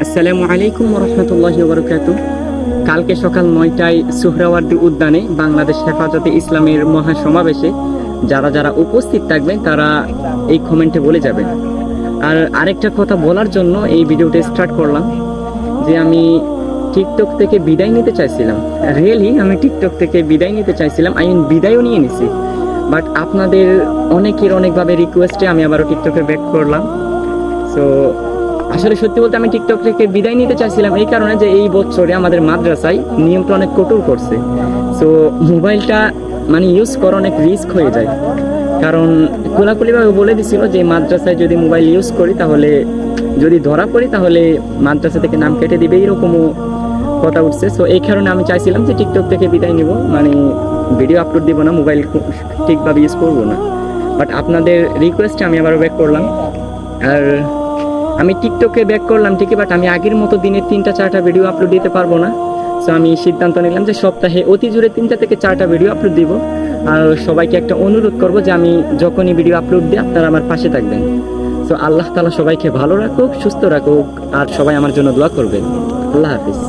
আসসালামু আলাইকুম রহমতুল্লাহি বারাকাতুহু। কালকে সকাল 9টায় সোহরাওয়ার্দী উদ্যানে বাংলাদেশ হেফাজতে ইসলামের মহাসমাবেশে যারা যারা উপস্থিত থাকবেন তারা এই কমেন্টে বলে যাবেন। আর আরেকটা কথা বলার জন্য এই ভিডিওটা স্টার্ট করলাম যে আমি টিকটক থেকে বিদায় নিতে চাইছিলাম। রিয়েলি আমি টিকটক থেকে বিদায় নিতে চাইছিলাম, বিদায়ও নিয়ে নিছি। বাট আপনাদের অনেকের অনেকভাবে রিকোয়েস্টে আমি আবারও টিকটকে ব্যাক করলাম। সো আসলে সত্যি বলতে আমি টিকটক থেকে বিদায় নিতে চাইছিলাম এই কারণে যে এই বছরে আমাদের মাদ্রাসায় নিয়মটা অনেক কঠোর করছে। সো মোবাইলটা ইউজ করা অনেক রিস্ক হয়ে যায়, কারণ খোলাখুলিভাবে বলে দিছিল যে মাদ্রাসায় যদি মোবাইল ইউজ করি তাহলে যদি ধরা পড়ি তাহলে মাদ্রাসা থেকে নাম কেটে দিবে, এরকমও কথা উঠছে। সো এই কারণে আমি চাইছিলাম যে টিকটক থেকে বিদায় নিব, ভিডিও আপলোড দিব না, মোবাইল ঠিকভাবে ইউজ করবো না। বাট আপনাদের রিকোয়েস্টে আমি আবার ব্যাক করলাম। আর আমি টিকটকে ব্যাক করলাম ঠিকই, বাট আমি আগের মতো দিনে 3টা-4টা ভিডিও আপলোড দিতে পারবো না। সো আমি সিদ্ধান্ত নিলাম যে সপ্তাহে অতি জোরে 3টা থেকে 4টা ভিডিও আপলোড দিব। আর সবাইকে একটা অনুরোধ করব যে আমি যখনই ভিডিও আপলোড দিই আপনারা আমার পাশে থাকবেন। সো আল্লাহ তাআলা সবাইকে ভালো রাখুক, সুস্থ রাখুক, আর সবাই আমার জন্য দোয়া করবেন। আল্লাহ হাফিজ।